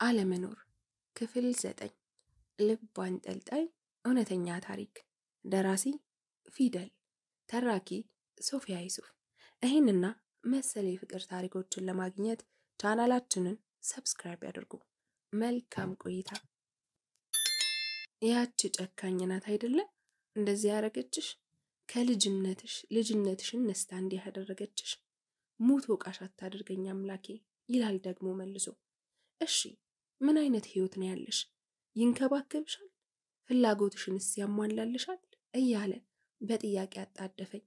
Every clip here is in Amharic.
አለመኖር ክፍል 9 ልብ አንጠልጣይ እውነተኛ ታሪክ ደራሲ ፊደል ተራኪ ሶፊያ ይሱፍ። ይህንና መሰል የፍቅር ታሪኮችን ለማግኘት ቻናላችንን ሰብስክራይብ ያድርጉ። መልካም ቆይታ። ያቺ ጨካኝ ናት አይደለ እንደዚህ ያደረገችሽ? ልጅነትሽን ነስታ እንዲህ ያደረገችሽ? ሙት ወቃሽ አታድርገኝ አምላኬ ይላል ደግሞ መልሶ። እሺ ምን አይነት ህይወት ነው ያለሽ? ይንከባከብሻል? ፍላጎትሽንስ ያሟላልሻል? እያለ በጥያቄ አጣደፈኝ።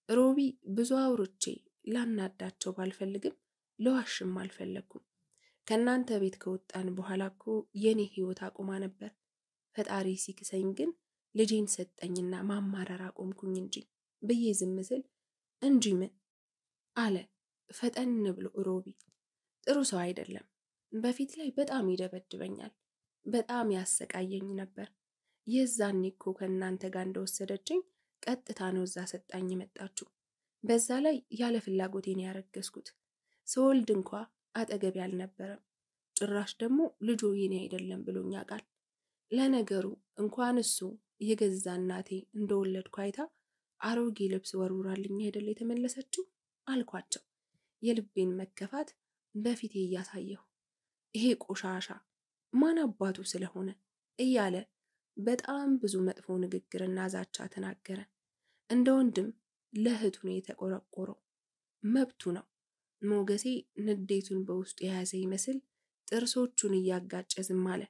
ሮቢ ብዙ አውርቼ ላናዳቸው ባልፈልግም ለዋሽም አልፈለኩም። ከናንተ ቤት ከወጣን በኋላ እኮ የኔ ህይወት አቁማ ነበር። ፈጣሪ ሲክሰኝ ግን ልጄን ሰጠኝና ማማረር አቆምኩኝ እንጂ ብዬ ዝም ስል እንጂ ምን አለ ፈጠን ብሎ ሮቢ። ጥሩ ሰው አይደለም። በፊት ላይ በጣም ይደበድበኛል፣ በጣም ያሰቃየኝ ነበር። የዛኔ እኮ ከእናንተ ጋር እንደወሰደችኝ ቀጥታ ነው እዛ ሰጣኝ መጣችሁ። በዛ ላይ ያለ ፍላጎቴን ያረገዝኩት። ስወልድ እንኳ አጠገቤ አልነበረም። ጭራሽ ደግሞ ልጆ የኔ አይደለም ብሎኛ ቃል። ለነገሩ እንኳን እሱ የገዛ እናቴ እንደወለድኩ አይታ አሮጌ ልብስ ወርውራልኝ አይደል የተመለሰችው አልኳቸው፣ የልቤን መከፋት በፊቴ እያሳየሁ። ይሄ ቆሻሻ ማን አባቱ ስለሆነ እያለ በጣም ብዙ መጥፎ ንግግርና ዛቻ ተናገረ። እንደ ወንድም ለእህቱ ነው የተቆረቆረው። መብቱ ነው። ሞገሴ ንዴቱን በውስጡ የያዘ ይመስል ጥርሶቹን እያጋጨ ዝም አለ።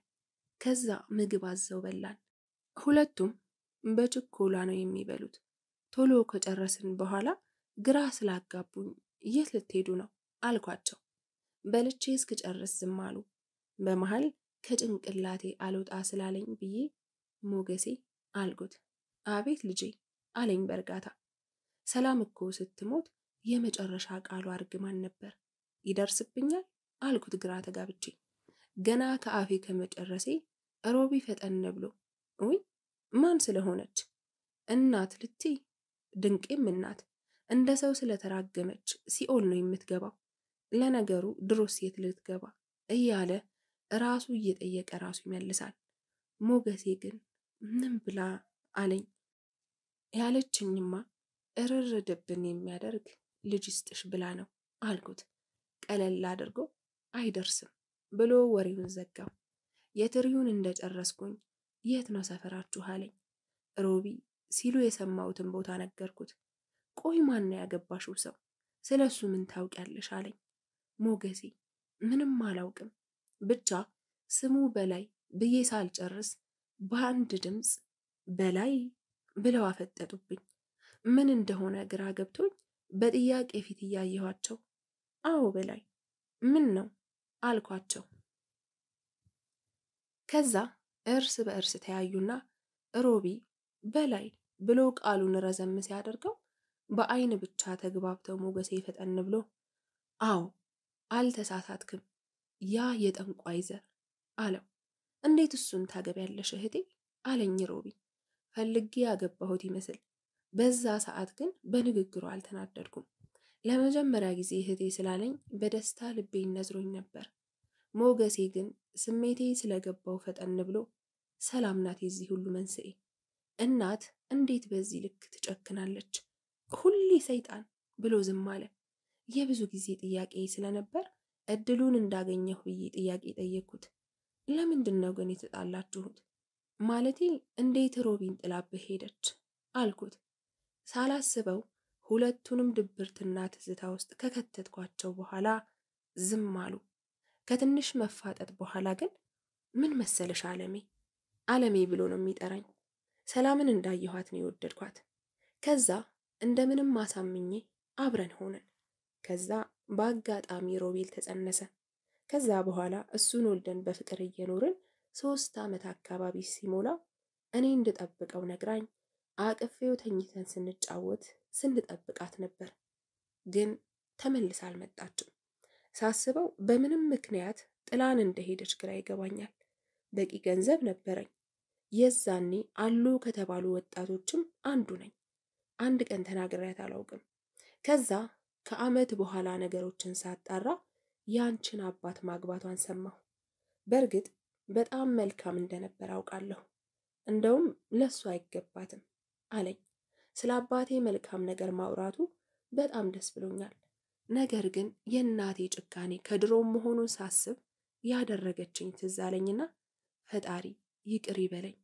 ከዛ ምግብ አዘው በላን። ሁለቱም በችኮላ ነው የሚበሉት። ቶሎ ከጨረስን በኋላ ግራ ስላጋቡኝ የት ልትሄዱ ነው አልኳቸው። በልቼ እስክጨርስ ዝም አሉ። በመሃል ከጭንቅላቴ አልወጣ ስላለኝ ብዬ ሞገሴ አልኩት። አቤት ልጄ አለኝ በእርጋታ። ሰላም እኮ ስትሞት የመጨረሻ ቃሉ አርግማን ነበር። ይደርስብኛል አልኩት ግራ ተጋብቼ። ገና ከአፌ ከመጨረሴ ሮቢ ፈጠን ብሎ ወይ ማን ስለሆነች? እናት ልትይ? ድንቄም እናት እንደ ሰው ስለተራገመች ሲኦል ነው የምትገባው። ለነገሩ ድሮስ የት ልትገባ እያለ ራሱ እየጠየቀ ራሱ ይመልሳል። ሞገሴ ግን ምን ብላ አለኝ። ያለችኝማ እርርድብን የሚያደርግ ልጅ ስጥሽ ብላ ነው አልኩት ቀለል አድርጎ። አይደርስም ብሎ ወሬውን ዘጋው። የትሪውን እንደጨረስኩኝ የት ነው ሰፈራችሁ አለኝ። ሮቢ ሲሉ የሰማሁትን ቦታ ነገርኩት። ቆይ ማን ነው ያገባሽው ሰው? ስለሱ ምን ታውቂያለሽ አለኝ። ሞገሴ ምንም አላውቅም፣ ብቻ ስሙ በላይ ብዬ ሳልጨርስ በአንድ ድምፅ በላይ ብለው አፈጠጡብኝ። ምን እንደሆነ ግራ ገብቶኝ በጥያቄ ፊት እያየኋቸው አዎ በላይ ምን ነው አልኳቸው። ከዛ እርስ በእርስ ተያዩና ሮቢ በላይ ብሎ ቃሉን ረዘም ሲያደርገው በአይን ብቻ ተግባብተው ሞገሴ ፈጠን ብሎ አዎ አልተሳሳትክም፣ ያ የጠንቋይ ዘር አለው። እንዴት እሱን ታገቢያለሽ እህቴ አለኝ ሮቢ። ፈልጌ ያገባሁት ይመስል። በዛ ሰዓት ግን በንግግሩ አልተናደድኩም። ለመጀመሪያ ጊዜ እህቴ ስላለኝ በደስታ ልቤ ነዝሮኝ ነበር። ሞገሴ ግን ስሜቴ ስለገባው ፈጠን ብሎ ሰላም ናት የዚህ ሁሉ መንስኤ። እናት እንዴት በዚህ ልክ ትጨክናለች? ሁሌ ሰይጣን ብሎ ዝም አለ። የብዙ ጊዜ ጥያቄ ስለነበር እድሉን እንዳገኘሁ ብዬ ጥያቄ ጠየቅኩት። ለምንድን ነው ግን የተጣላችሁት? ማለቴ እንዴት ሮቢን ጥላብህ ሄደች አልኩት። ሳላስበው ሁለቱንም ድብርትና ትዝታ ውስጥ ከከተትኳቸው በኋላ ዝም አሉ። ከትንሽ መፋጠጥ በኋላ ግን ምን መሰለሽ አለሜ ብሎ ነው የሚጠራኝ። ሰላምን እንዳየኋት ነው የወደድኳት። ከዛ እንደምንም አሳምኜ አብረን ሆነን። ከዛ በአጋጣሚ ሮቤል ተጸነሰ። ከዛ በኋላ እሱን ወልደን በፍቅር እየኖርን 3 ዓመት አካባቢ ሲሞላው እኔ እንድጠብቀው ነግራኝ አቅፌው ተኝተን ስንጫወት ስንጠብቃት ነበር። ግን ተመልሳ አልመጣችም። ሳስበው በምንም ምክንያት ጥላን እንደሄደች ግራ ይገባኛል። በቂ ገንዘብ ነበረኝ። የዛኔ አሉ ከተባሉ ወጣቶችም አንዱ ነኝ። አንድ ቀን ተናግሬያት አላውቅም። ከዛ ከዓመት በኋላ ነገሮችን ሳጣራ ያንቺን አባት ማግባቷን ሰማሁ። በእርግጥ በጣም መልካም እንደነበር አውቃለሁ። እንደውም ለሱ አይገባትም አለኝ። ስለ አባቴ መልካም ነገር ማውራቱ በጣም ደስ ብሎኛል። ነገር ግን የእናቴ ጭካኔ ከድሮም መሆኑን ሳስብ ያደረገችኝ ትዝ አለኝና ፈጣሪ ይቅር ይበለኝ።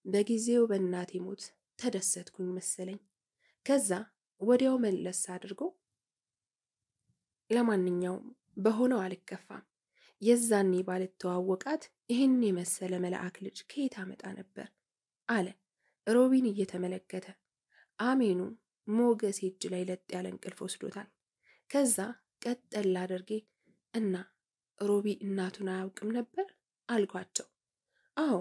በጊዜው በእናቴ ሞት ተደሰትኩኝ መሰለኝ። ከዛ ወዲያው መለስ አድርጎ ለማንኛውም በሆነው አልከፋም። የዛኔ ባልተዋወቃት ይህን የመሰለ መልአክ ልጅ ከየት አመጣ ነበር አለ ሮቢን እየተመለከተ። አሜኑ ሞገሴ እጅ ላይ ለጥ ያለ እንቅልፍ ወስዶታል። ከዛ ቀጠል አድርጌ እና ሮቢ እናቱን አያውቅም ነበር አልኳቸው። አዎ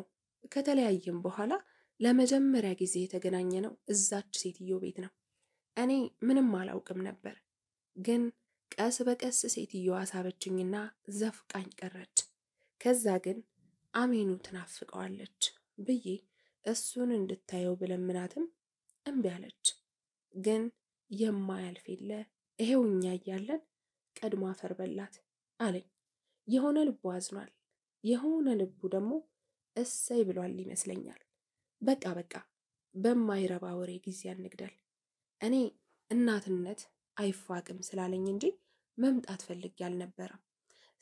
ከተለያየም በኋላ ለመጀመሪያ ጊዜ የተገናኘ ነው እዛች ሴትዮ ቤት ነው። እኔ ምንም አላውቅም ነበር፣ ግን ቀስ በቀስ ሴትዮዋ ሳበችኝና ዘፍቃኝ ቀረች። ከዛ ግን አሜኑ ትናፍቀዋለች ብዬ እሱን እንድታየው ብለምናትም እምቢ አለች። ግን የማያልፍ የለ ይሄው እኛ እያለን ቀድሞ አፈር በላት አለኝ። የሆነ ልቡ አዝኗል፣ የሆነ ልቡ ደግሞ እሰይ ብሏል ይመስለኛል። በቃ በማይረባ ወሬ ጊዜ አንግደል። እኔ እናትነት አይፋቅም ስላለኝ እንጂ መምጣት ፈልጌ አልነበረም።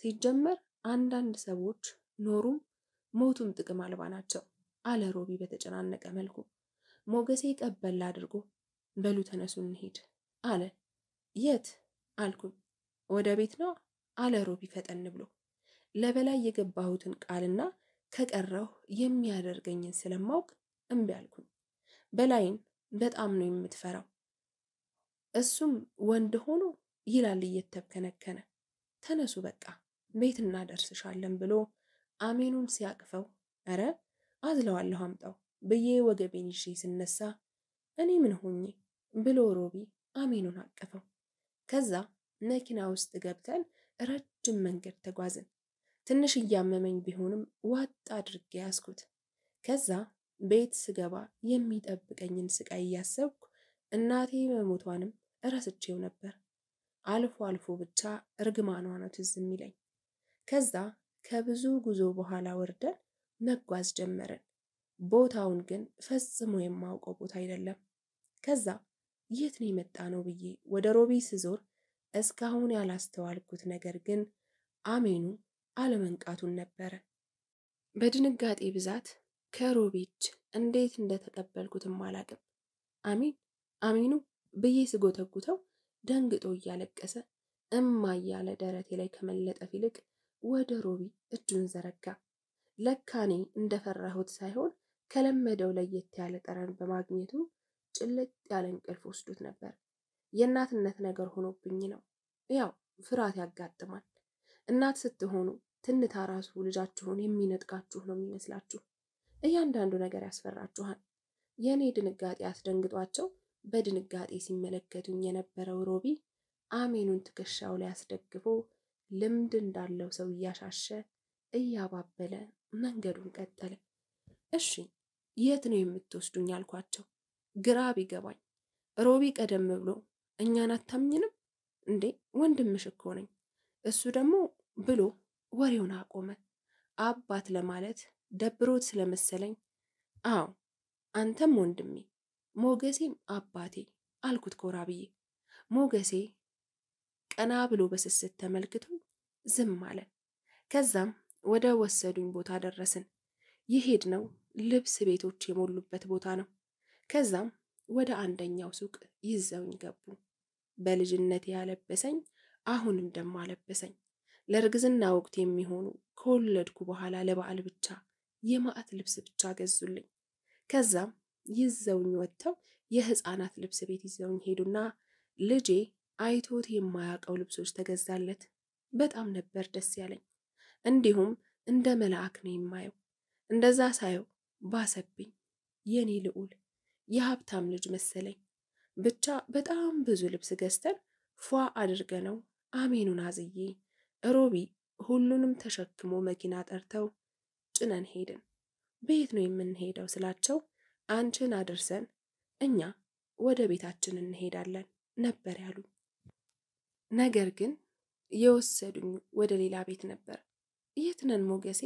ሲጀመር አንዳንድ ሰዎች ኖሩም ሞቱም ጥቅም አልባ ናቸው አለ ሮቢ በተጨናነቀ መልኩ። ሞገሴ ቀበል አድርጎ በሉ ተነሱ እንሂድ አለ። የት አልኩኝ። ወደ ቤት ነው አለ ሮቢ ፈጠን ብሎ። ለበላይ የገባሁትን ቃልና ከቀረው የሚያደርገኝን ስለማውቅ እምቢ አልኩኝ። በላይን በጣም ነው የምትፈራው፣ እሱም ወንድ ሆኖ ይላል እየተብከነከነ። ተነሱ በቃ ቤት እናደርስሻለን ብሎ አሜኑን ሲያቅፈው አረ አዝለዋለሁ አምጣው ብዬ ወገቤን ይዤ ስነሳ እኔ ምን ሆኜ ብሎ ሮቢ አሜኑን አቀፈው። ከዛ መኪና ውስጥ ገብተን ረጅም መንገድ ተጓዝን። ትንሽ እያመመኝ ቢሆንም ዋጥ አድርጌ ያስኩት። ከዛ ቤት ስገባ የሚጠብቀኝን ስቃይ እያሰብኩ እናቴ መሞቷንም እረስቼው ነበር። አልፎ አልፎ ብቻ እርግማኗ ነው ትዝ የሚለኝ። ከዛ ከብዙ ጉዞ በኋላ ወርደን መጓዝ ጀመርን። ቦታውን ግን ፈጽሞ የማውቀው ቦታ አይደለም። ከዛ የት ነው የመጣ ነው ብዬ ወደ ሮቢ ስዞር እስካሁን ያላስተዋልኩት ነገር ግን አሜኑ አለመንቃቱን ነበረ። በድንጋጤ ብዛት ከሮቢ እጅ እንዴት እንደተቀበልኩትም አላቅም። አሜኑ ብዬ ስጎተጉተው ደንግጦ እያለቀሰ እያለ ደረቴ ላይ ከመለጠፍ ይልቅ ወደ ሮቢ እጁን ዘረጋ። ለካኔ እንደፈራሁት ሳይሆን ከለመደው ለየት ያለ ጠረን በማግኘቱ ጭልጥ ያለ እንቅልፍ ወስዶት ነበር። የእናትነት ነገር ሆኖብኝ ነው። ያው ፍርሃት ያጋጥማል። እናት ስትሆኑ ትንታ ራሱ ልጃችሁን የሚነጥቃችሁ ነው የሚመስላችሁ። እያንዳንዱ ነገር ያስፈራችኋል። የእኔ ድንጋጤ አስደንግጧቸው በድንጋጤ ሲመለከቱኝ የነበረው ሮቢ አሜኑን ትከሻው ላይ አስደግፎ ልምድ እንዳለው ሰው እያሻሸ እያባበለ መንገዱን ቀጠለ። እሺ የት ነው የምትወስዱኝ አልኳቸው። ግራ ቢገባኝ ሮቢ ቀደም ብሎ እኛን አታምኝንም እንዴ ወንድምሽ እኮ ነኝ፣ እሱ ደግሞ ብሎ ወሬውን አቆመ። አባት ለማለት ደብሮት ስለመሰለኝ አዎ አንተም ወንድሜ ሞገሴም አባቴ አልኩት ኮራ ብዬ። ሞገሴ ቀና ብሎ በስስት ተመልክቶኝ ዝም አለ። ከዛም ወደ ወሰዱኝ ቦታ ደረስን። የሄድነው ልብስ ቤቶች የሞሉበት ቦታ ነው። ከዛም ወደ አንደኛው ሱቅ ይዘውኝ ገቡ። በልጅነት ያለበሰኝ አሁንም ደሞ አለበሰኝ። ለእርግዝና ወቅት የሚሆኑ ከወለድኩ በኋላ ለበዓል ብቻ የማዕት ልብስ ብቻ ገዙልኝ። ከዛም ይዘውኝ ወጥተው የህፃናት ልብስ ቤት ይዘውኝ ሄዱና ልጄ አይቶት የማያውቀው ልብሶች ተገዛለት። በጣም ነበር ደስ ያለኝ። እንዲሁም እንደ መልአክ ነው የማየው። እንደዛ ሳየው ባሰብኝ። የኔ ልዑል የሀብታም ልጅ መሰለኝ። ብቻ በጣም ብዙ ልብስ ገዝተን ፏ አድርገነው አሜኑን አዝዬ ሮቢ ሁሉንም ተሸክሞ መኪና ጠርተው ጭነን ሄድን። በየት ነው የምንሄደው ስላቸው አንቺን አድርሰን እኛ ወደ ቤታችን እንሄዳለን ነበር ያሉኝ። ነገር ግን የወሰዱኝ ወደ ሌላ ቤት ነበር። የት ነን ሞገሴ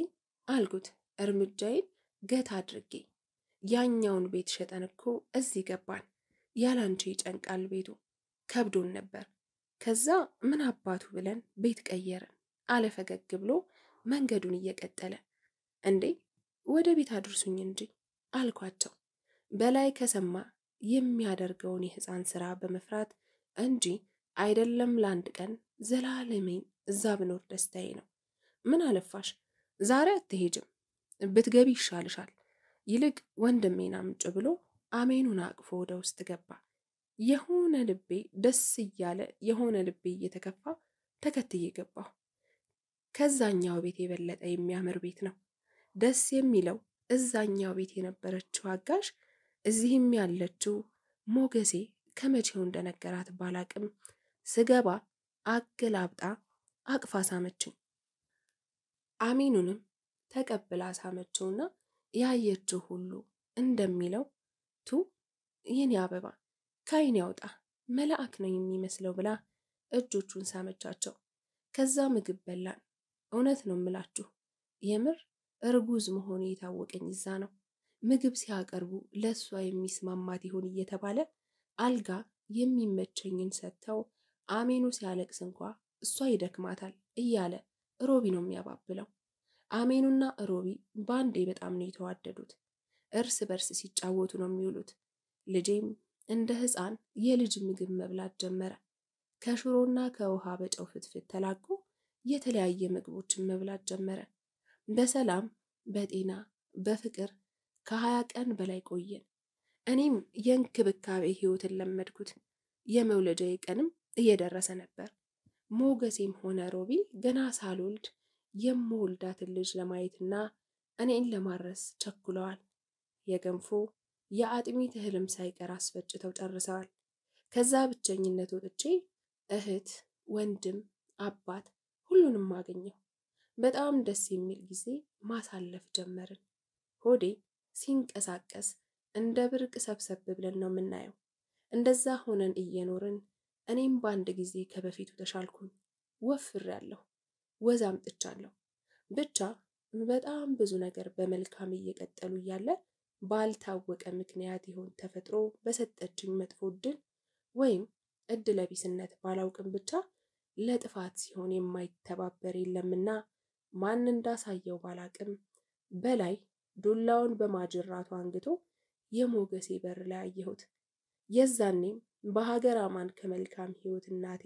አልኩት እርምጃዬን ገታ አድርጌ። ያኛውን ቤት ሸጠን እኮ እዚህ ገባን። ያላንቺ ይጨንቃል ቤቱ፣ ከብዶን ነበር። ከዛ ምን አባቱ ብለን ቤት ቀየርን አለ ፈገግ ብሎ መንገዱን እየቀጠለ። እንዴ ወደ ቤት አድርሱኝ እንጂ አልኳቸው። በላይ ከሰማ የሚያደርገውን የሕፃን ሥራ በመፍራት እንጂ አይደለም ለአንድ ቀን ዘላለሜን እዛ ብኖር ደስታዬ ነው። ምን አለፋሽ ዛሬ አትሄጅም፣ ብትገቢ ይሻልሻል። ይልቅ ወንድሜን አምጭ ብሎ አሜኑን አቅፎ ወደ ውስጥ ገባ። የሆነ ልቤ ደስ እያለ የሆነ ልቤ እየተከፋ ተከትዬ ገባሁ። ከዛኛው ቤት የበለጠ የሚያምር ቤት ነው። ደስ የሚለው እዛኛው ቤት የነበረችው አጋዥ እዚህም ያለችው ሞገሴ ከመቼው እንደነገራት ባላቅም ስገባ አገላብጣ አቅፋ ሳመችኝ። አሜኑንም ተቀብላ ሳመችውና ያየችው ሁሉ እንደሚለው ቱ የኔ አበባ ከዓይኔ ያውጣ መልአክ ነው የሚመስለው ብላ እጆቹን ሳመቻቸው። ከዛ ምግብ በላን። እውነት ነው የምላችሁ የምር እርጉዝ መሆኔ የታወቀኝ እዛ ነው። ምግብ ሲያቀርቡ ለእሷ የሚስማማት ይሆን እየተባለ አልጋ የሚመቸኝን ሰጥተው አሜኑ ሲያለቅስ እንኳ እሷ ይደክማታል እያለ ሮቢ ነው የሚያባብለው። አሜኑና ሮቢ ባንዴ በጣም ነው የተዋደዱት። እርስ በርስ ሲጫወቱ ነው የሚውሉት። ልጄም እንደ ሕፃን የልጅ ምግብ መብላት ጀመረ። ከሽሮና ከውሃ በጨው ፍትፍት ተላቆ የተለያየ ምግቦችን መብላት ጀመረ። በሰላም በጤና በፍቅር ከ20 ቀን በላይ ቆየን። እኔም የእንክብካቤ ሕይወትን ለመድኩት። የመውለጃዬ ቀንም እየደረሰ ነበር። ሞገሴም ሆነ ሮቢ ገና ሳልወልድ የምወልዳትን ልጅ ለማየትና እኔን ለማረስ ቸኩለዋል። የገንፎ የአጥሚት እህልም ሳይቀር አስፈጭተው ጨርሰዋል። ከዛ ብቸኝነት ወጥቼ እህት፣ ወንድም፣ አባት ሁሉንም አገኘሁ። በጣም ደስ የሚል ጊዜ ማሳለፍ ጀመርን። ሆዴ ሲንቀሳቀስ እንደ ብርቅ ሰብሰብ ብለን ነው የምናየው። እንደዛ ሆነን እየኖርን እኔም በአንድ ጊዜ ከበፊቱ ተሻልኩኝ። ወፍሬያለሁ፣ ወዝ አምጥቻለሁ። ብቻ በጣም ብዙ ነገር በመልካም እየቀጠሉ እያለ ባልታወቀ ምክንያት ይሆን ተፈጥሮ በሰጠችኝ መጥፎ እድል ወይም እድለቢስነት ባላውቅም ብቻ ለጥፋት ሲሆን የማይተባበር የለምና ማን እንዳሳየው ባላቅም በላይ ዱላውን በማጅራቱ አንግቶ የሞገሴ በር ላይ አየሁት። የዛኔም በሀገር አማን ከመልካም ሕይወት እናቴ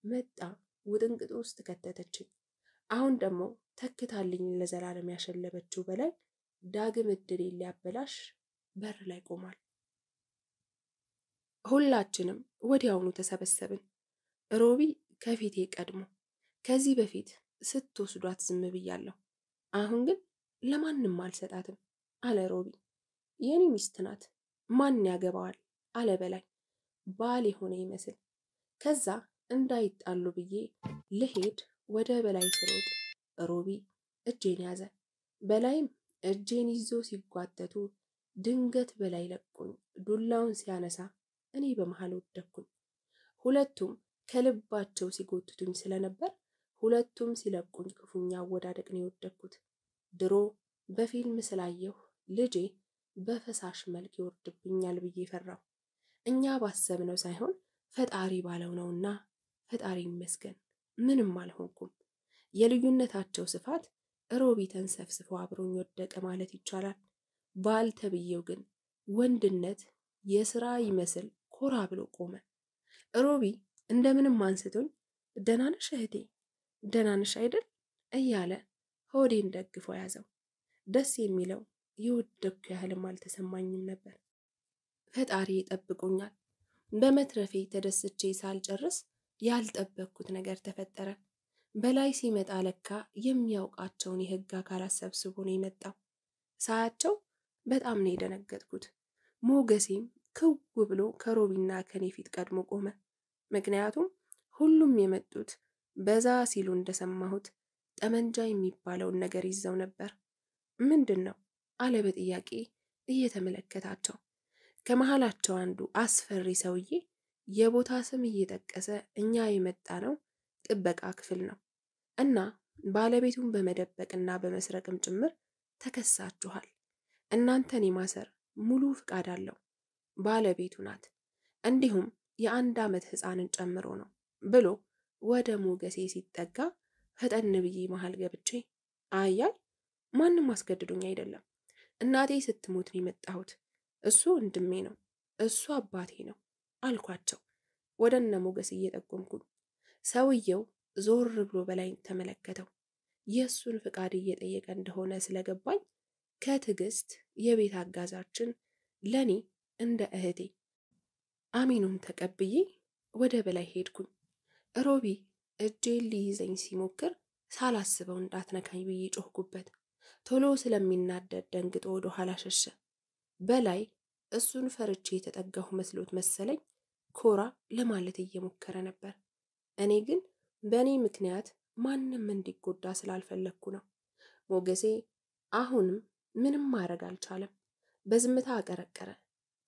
መጣ ውጥንቅጥ ውስጥ ከተተችኝ። አሁን ደግሞ ተክታልኝ ለዘላለም ያሸለበችው በላይ ዳግም እድል ሊያበላሽ በር ላይ ቆሟል። ሁላችንም ወዲያውኑ ተሰበሰብን። ሮቢ ከፊቴ ቀድሞ። ከዚህ በፊት ስትወስዷት ዝም ብያለሁ፣ አሁን ግን ለማንም አልሰጣትም አለ ሮቢ። የኔ ሚስት ናት፣ ማን ያገባዋል አለ በላይ ባል የሆነ ይመስል። ከዛ እንዳይጣሉ ብዬ ልሄድ ወደ በላይ ስሮጥ ሮቢ እጄን ያዘ። በላይም እጄን ይዞ ሲጓተቱ ድንገት በላይ ለቆኝ ዱላውን ሲያነሳ እኔ በመሃል ወደኩኝ። ሁለቱም ከልባቸው ሲጎትቱኝ ስለነበር ሁለቱም ሲለቁኝ ክፉኛ አወዳደቅ ነው የወደኩት። ድሮ በፊልም ስላየሁ ልጄ በፈሳሽ መልክ ይወርድብኛል ብዬ ፈራሁ። እኛ ባሰብነው ሳይሆን ፈጣሪ ባለው ነውና ፈጣሪ ይመስገን ምንም አልሆንኩም። የልዩነታቸው ስፋት ሮቢ ተንሰፍስፎ አብሮኝ ወደቀ ማለት ይቻላል። ባል ተብዬው ግን ወንድነት የሥራ ይመስል ኮራ ብሎ ቆመ። ሮቢ እንደምንም አንስቶኝ ደህና ነሽ እህቴ፣ ደህና ነሽ አይደል እያለ ሆዴን ደግፎ ያዘው። ደስ የሚለው የወደኩ ያህልም አልተሰማኝም ነበር። ፈጣሪ ይጠብቁኛል። በመትረፌ ተደስቼ ሳልጨርስ ያልጠበቅኩት ነገር ተፈጠረ። በላይ ሲመጣ ለካ የሚያውቃቸውን የሕግ አካላት ሰብስቦ ነው የመጣው። ሳያቸው በጣም ነው የደነገጥኩት። ሞገሴም ክው ብሎ ከሮቢና ከኔ ፊት ቀድሞ ቆመ። ምክንያቱም ሁሉም የመጡት በዛ ሲሉ እንደሰማሁት ጠመንጃ የሚባለውን ነገር ይዘው ነበር። ምንድን ነው አለ በጥያቄ እየተመለከታቸው። ከመሃላቸው አንዱ አስፈሪ ሰውዬ የቦታ ስም እየጠቀሰ እኛ የመጣ ነው ጥበቃ ክፍል ነው እና ባለቤቱን በመደበቅና በመስረቅም ጭምር ተከሳችኋል። እናንተን የማሰር ሙሉ ፍቃድ አለው ባለቤቱ ናት፣ እንዲሁም የ1 ዓመት ሕፃንን ጨምሮ ነው ብሎ ወደ ሞገሴ ሲጠጋ ፈጠን ብዬ መሃል ገብቼ አያይ ማንም አስገድዶኝ አይደለም፣ እናቴ ስትሞት ነው የመጣሁት፣ እሱ ወንድሜ ነው፣ እሱ አባቴ ነው አልኳቸው ወደ እነ ሞገስ እየጠቆምኩኝ። ሰውየው ዞር ብሎ በላይ ተመለከተው። የእሱን ፍቃድ እየጠየቀ እንደሆነ ስለገባኝ ከትዕግስት የቤት አጋዛችን ለኔ እንደ እህቴ አሚኑን ተቀብዬ ወደ በላይ ሄድኩኝ። ሮቢ እጄን ሊይዘኝ ሲሞክር ሳላስበው እንዳትነካኝ ብዬ ጮህኩበት። ቶሎ ስለሚናደድ ደንግጦ ወደ ኋላ ሸሸ። በላይ እሱን ፈርቼ የተጠጋሁ መስሎት መሰለኝ ኮራ ለማለት እየሞከረ ነበር። እኔ ግን በእኔ ምክንያት ማንም እንዲጎዳ ስላልፈለግኩ ነው። ሞገሴ አሁንም ምንም ማድረግ አልቻለም። በዝምታ አቀረቀረ።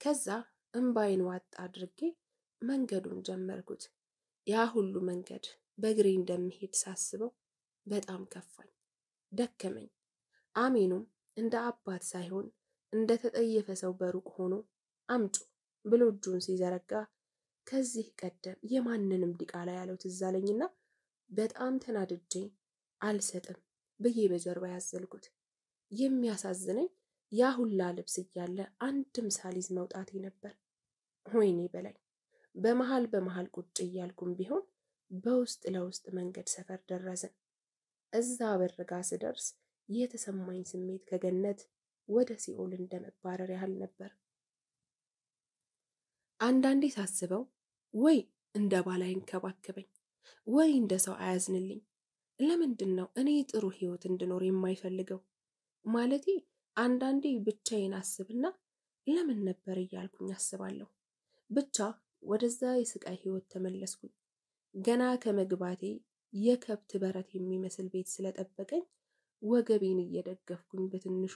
ከዛ እምባይን ዋጥ አድርጌ መንገዱን ጀመርኩት። ያ ሁሉ መንገድ በእግሬ እንደምሄድ ሳስበው በጣም ከፋኝ፣ ደከመኝ። አሚኑም እንደ አባት ሳይሆን እንደ ተጠየፈ ሰው በሩቅ ሆኖ አምጩ ብሎ እጁን ሲዘረጋ ከዚህ ቀደም የማንንም ዲቃላ ያለው ትዝ አለኝና በጣም ተናድጄ አልሰጥም ብዬ በጀርባ ያዘልኩት። የሚያሳዝነኝ ያ ሁላ ልብስ እያለ አንድም ሳሊዝ መውጣቴ ነበር። ወይኔ በላይ በመሃል ቁጭ እያልኩም ቢሆን በውስጥ ለውስጥ መንገድ ሰፈር ደረስን። እዛ በርጋ ስደርስ የተሰማኝ ስሜት ከገነት ወደ ሲኦል እንደመባረር ያህል ነበር። አንዳንዴ ሳስበው ወይ እንደ ባል አይንከባከበኝ ወይ እንደ ሰው አያዝንልኝ። ለምንድን ነው እኔ ጥሩ ህይወት እንድኖር የማይፈልገው? ማለቴ አንዳንዴ ብቻዬን አስብና ለምን ነበር እያልኩኝ አስባለሁ። ብቻ ወደዛ የስቃይ ህይወት ተመለስኩኝ። ገና ከመግባቴ የከብት በረት የሚመስል ቤት ስለጠበቀኝ ወገቤን እየደገፍኩኝ በትንሹ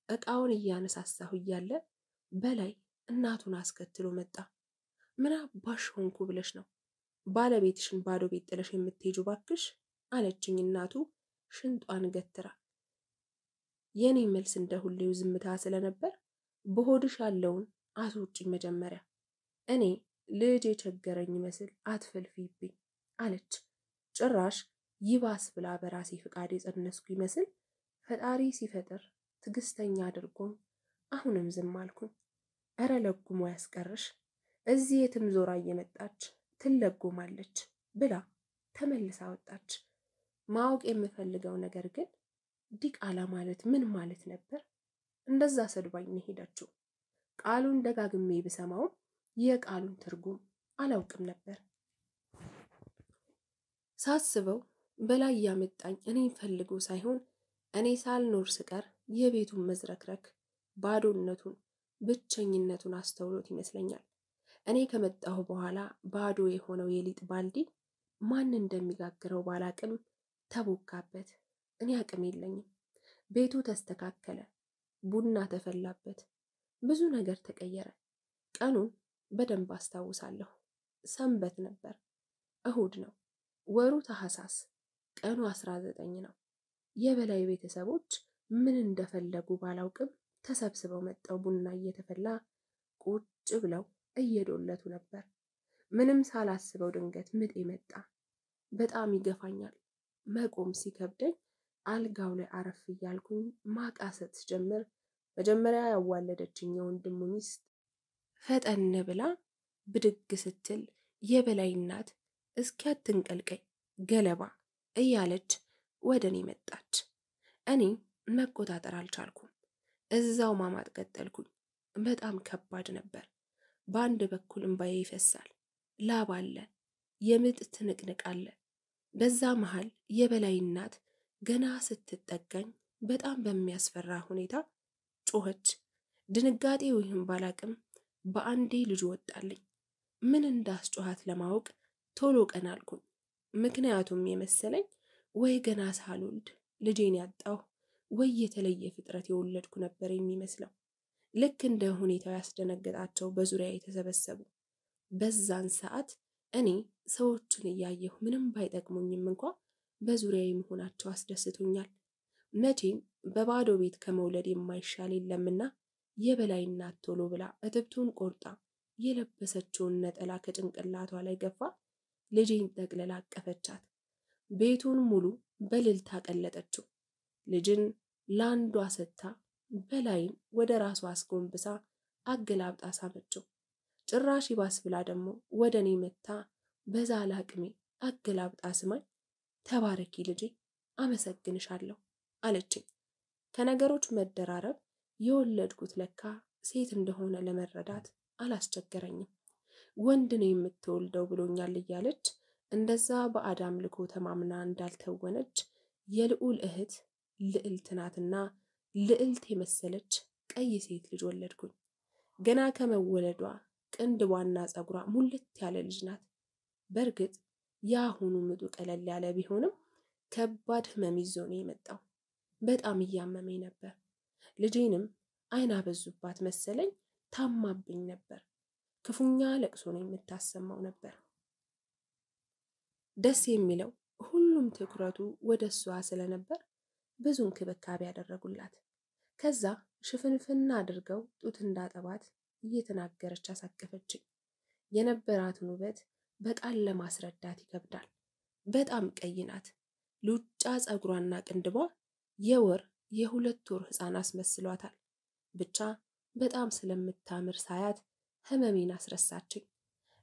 እቃውን እያነሳሳሁ እያለ በላይ እናቱን አስከትሎ መጣ። ምን አባሽ ሆንኩ ብለሽ ነው ባለቤትሽን ባዶ ቤት ጥለሽ የምትሄጁ ባክሽ? አለችኝ እናቱ ሽንጧን ገትራ። የኔ መልስ እንደ ሁሌው ዝምታ ስለነበር በሆድሽ ያለውን አስወጪኝ መጀመሪያ፣ እኔ ልጅ የቸገረኝ መስል አትፈልፊብኝ አለች። ጭራሽ ይባስ ብላ በራሴ ፍቃድ የጸነስኩ ይመስል ፈጣሪ ሲፈጥር ትዕግስተኛ አድርጎኝ አሁንም ዝም አልኩኝ። እረ ለጉሞ ያስቀርሽ፣ እዚህ የትም ዞራ እየመጣች ትለጎማለች ብላ ተመልሳ ወጣች። ማወቅ የምፈልገው ነገር ግን ዲቃላ ማለት ምን ማለት ነበር? እንደዛ ሰድባኝ ነው ሄደችው። ቃሉን ደጋግሜ ብሰማውም የቃሉን ትርጉም አላውቅም ነበር። ሳስበው በላይ ያመጣኝ እኔን ፈልጎ ሳይሆን እኔ ሳልኖር ስቀር የቤቱን መዝረክረክ፣ ባዶነቱን፣ ብቸኝነቱን አስተውሎት ይመስለኛል። እኔ ከመጣሁ በኋላ ባዶ የሆነው የሊጥ ባልዲ ማን እንደሚጋግረው ባላቅም ተቦካበት። እኔ አቅም የለኝም። ቤቱ ተስተካከለ፣ ቡና ተፈላበት፣ ብዙ ነገር ተቀየረ። ቀኑን በደንብ አስታውሳለሁ። ሰንበት ነበር፣ እሁድ ነው። ወሩ ታህሳስ፣ ቀኑ 19 ነው። የበላይ ቤተሰቦች ምን እንደፈለጉ ባላውቅም ተሰብስበው መጠው ቡና እየተፈላ ቁጭ ብለው እየዶለቱ ነበር። ምንም ሳላስበው ድንገት ምጥ መጣ። በጣም ይገፋኛል። መቆም ሲከብደኝ አልጋው ላይ አረፍ እያልኩኝ ማቃሰት ጀመር። መጀመሪያ ያዋለደችኝ የወንድሙ ሚስት ፈጠን ብላ ብድግ ስትል የበላይ እናት እስኪ አትንቀልቀኝ ገለባ እያለች ወደ እኔ መጣች። እኔ መቆጣጠር አልቻልኩም። እዛው ማማጥ ቀጠልኩኝ። በጣም ከባድ ነበር። በአንድ በኩል እንባዬ ይፈሳል፣ ላብ አለ፣ የምጥ ትንቅንቅ አለ። በዛ መሃል የበላይ እናት ገና ስትጠጋኝ በጣም በሚያስፈራ ሁኔታ ጮኸች። ድንጋጤው ይህን ባላቅም በአንዴ ልጁ ወጣልኝ። ምን እንዳስጮኋት ለማወቅ ቶሎ ቀና አልኩኝ። ምክንያቱም የመሰለኝ ወይ ገና ሳልወልድ ልጄን ያጣሁ ወይ የተለየ ፍጥረት የወለድኩ ነበር የሚመስለው። ልክ እንደ ሁኔታው ያስደነገጣቸው በዙሪያ የተሰበሰቡ። በዛን ሰዓት እኔ ሰዎችን እያየሁ ምንም ባይጠቅሙኝም እንኳ በዙሪያዬ መሆናቸው አስደስቶኛል። መቼም በባዶ ቤት ከመውለድ የማይሻል የለምና የበላይ እናት ቶሎ ብላ እትብቱን ቆርጣ የለበሰችውን ነጠላ ከጭንቅላቷ ላይ ገፋ ልጄን ጠቅልላ አቀፈቻት። ቤቱን ሙሉ በልልታ ቀለጠችው። ልጅን ለአንዷ ሰጥታ በላይን ወደ ራሷ አስጎንብሳ አገላብጣ ሳመችው። ጭራሽ ይባስ ብላ ደግሞ ወደ እኔ መታ በዛለ አቅሜ አገላብጣ ስማኝ ተባረኪ ልጄ አመሰግንሻለሁ አለችኝ። ከነገሮች መደራረብ የወለድኩት ለካ ሴት እንደሆነ ለመረዳት አላስቸገረኝም። ወንድ ነው የምትወልደው ብሎኛል እያለች እንደዛ በአዳም ልኮ ተማምና እንዳልተወነች የልዑል እህት ልዕልት ናትና ልዕልት የመሰለች ቀይ ሴት ልጅ ወለድኩኝ። ገና ከመወለዷ ቅንድቧና ጸጉሯ ሙልት ያለ ልጅ ናት። በእርግጥ የአሁኑ ምጡ ቀለል ያለ ቢሆንም ከባድ ህመም ይዞ ነው የመጣው። በጣም እያመመኝ ነበር። ልጄንም አይን አበዙባት መሰለኝ ታማብኝ ነበር። ክፉኛ ለቅሶ ነው የምታሰማው ነበር። ደስ የሚለው ሁሉም ትኩረቱ ወደ እሷ ስለነበር ብዙ እንክብካቤ ያደረጉላት። ከዛ ሽፍንፍና አድርገው ጡት እንዳጠባት እየተናገረች አሳቀፈችኝ። የነበራትን ውበት በቃል ለማስረዳት ይከብዳል። በጣም ቀይ ናት። ሉጫ ጸጉሯና ቅንድቧ የወር የሁለት ወር ሕፃን አስመስሏታል። ብቻ በጣም ስለምታምር ሳያት ህመሜን አስረሳችኝ።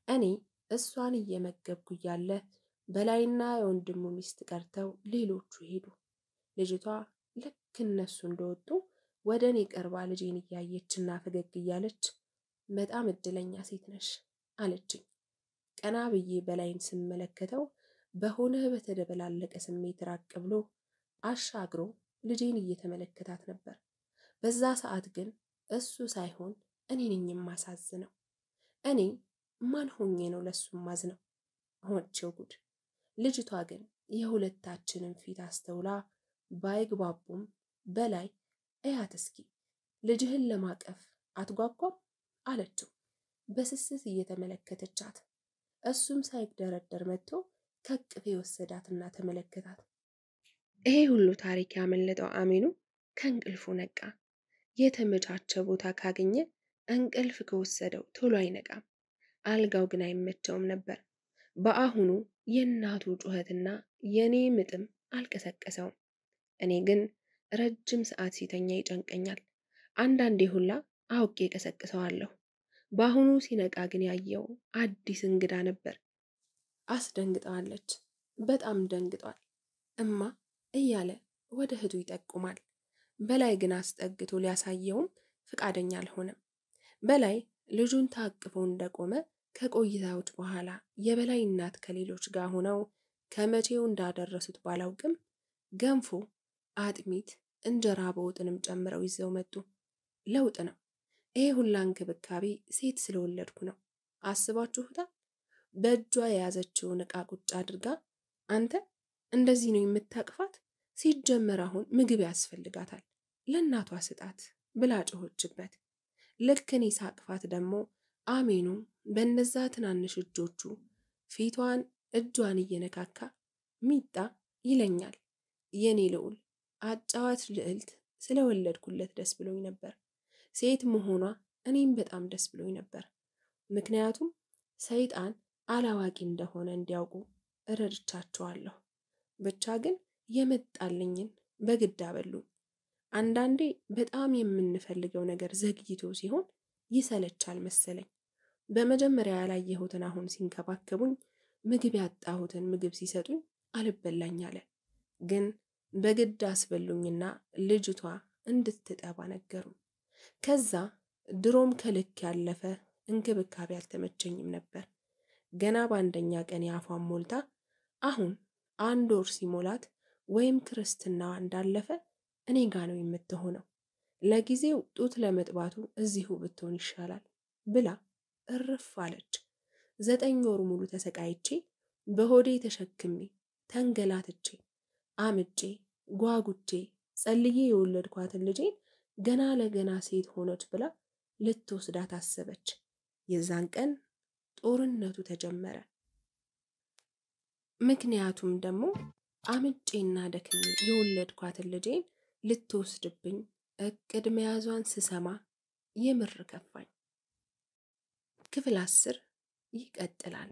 እኔ እሷን እየመገብኩ እያለ በላይና የወንድሙ ሚስት ቀርተው ሌሎቹ ሄዱ። ልጅቷ ልክ እነሱ እንደወጡ ወደ እኔ ቀርባ ልጄን እያየችና ፈገግ እያለች በጣም እድለኛ ሴት ነሽ አለችኝ። ቀና ብዬ በላይን ስመለከተው በሆነ በተደበላለቀ ስሜት ራቅ ብሎ አሻግሮ ልጄን እየተመለከታት ነበር። በዛ ሰዓት ግን እሱ ሳይሆን እኔ ነኝ የማሳዝነው። እኔ ማን ሆኜ ነው ለሱ ማዝነው? ሆንቼው ጉድ። ልጅቷ ግን የሁለታችንን ፊት አስተውላ ባይግባቡም በላይ እያት እስኪ ልጅህን ለማቀፍ አትጓጓም አለችው በስስት እየተመለከተቻት። እሱም ሳይደረደር መጥቶ ከቅፌ ወሰዳትና ተመለከታት። ይሄ ሁሉ ታሪክ ያመለጠው አሜኑ ከእንቅልፉ ነቃ። የተመቻቸ ቦታ ካገኘ እንቅልፍ ከወሰደው ቶሎ አይነቃም። አልጋው ግን አይመቸውም ነበር። በአሁኑ የእናቱ ጩኸትና የኔ ምጥም አልቀሰቀሰውም። እኔ ግን ረጅም ሰዓት ሲተኛ ይጨንቀኛል። አንዳንዴ ሁላ አውቄ ቀሰቅሰዋለሁ። በአሁኑ ሲነቃ ግን ያየው አዲስ እንግዳ ነበር። አስደንግጠዋለች። በጣም ደንግጧል። እማ እያለ ወደ እህቱ ይጠቁማል። በላይ ግን አስጠግቶ ሊያሳየውም ፍቃደኛ አልሆነም። በላይ ልጁን ታቅፎ እንደቆመ ከቆይታዎች በኋላ የበላይ እናት ከሌሎች ጋር ሆነው ከመቼው እንዳደረሱት ባላውቅም ገንፎ፣ አጥሚት፣ እንጀራ በወጥንም ጨምረው ይዘው መጡ። ለውጥ ነው። ይሄ ሁላ እንክብካቤ ሴት ስለወለድኩ ነው። አስባችሁታል? በእጇ የያዘችውን ዕቃ ቁጭ አድርጋ አንተ እንደዚህ ነው የምታቅፋት? ሲጀመር አሁን ምግብ ያስፈልጋታል፣ ለእናቷ ስጣት ብላ ጮኸችበት። ልክ እኔ ሳቅፋት ደግሞ አሜኑ በእነዛ ትናንሽ እጆቹ ፊቷን እጇን እየነካካ ሚጣ ይለኛል። የኔ ልዑል አጫዋች ልዕልት ስለወለድኩለት ደስ ብሎኝ ነበር። ሴት መሆኗ እኔም በጣም ደስ ብሎኝ ነበር። ምክንያቱም ሰይጣን አላዋቂ እንደሆነ እንዲያውቁ እረድቻቸዋለሁ። ብቻ ግን የመጣልኝን በግድ አበሉኝ። አንዳንዴ በጣም የምንፈልገው ነገር ዘግይቶ ሲሆን ይሰለቻል መሰለኝ። በመጀመሪያ ያላየሁትን አሁን ሲንከባከቡኝ፣ ምግብ ያጣሁትን ምግብ ሲሰጡኝ አልበላኝ አለ። ግን በግድ አስበሉኝና ልጅቷ እንድትጠባ ነገሩ። ከዛ ድሮም ከልክ ያለፈ እንክብካቤ አልተመቸኝም ነበር። ገና በአንደኛ ቀን የአፏን ሞልታ አሁን 1 ወር ሲሞላት ወይም ክርስትናዋ እንዳለፈ እኔ ጋ ነው የምትሆነው። ለጊዜው ጡት ለመጥባቱ እዚሁ ብትሆን ይሻላል ብላ እርፍ አለች። 9 ወር ሙሉ ተሰቃይቼ በሆዴ ተሸክሜ ተንገላትቼ አምጬ ጓጉቼ ጸልዬ የወለድኳትን ልጄን ገና ለገና ሴት ሆነች ብላ ልትወስዳት አሰበች። የዛን ቀን ጦርነቱ ተጀመረ። ምክንያቱም ደግሞ አምጬና ደክሜ የወለድኳትን ልጄን ልትወስድብኝ እቅድ መያዟን ስሰማ የምር ከፋኝ። ክፍል 10 ይቀጥላል።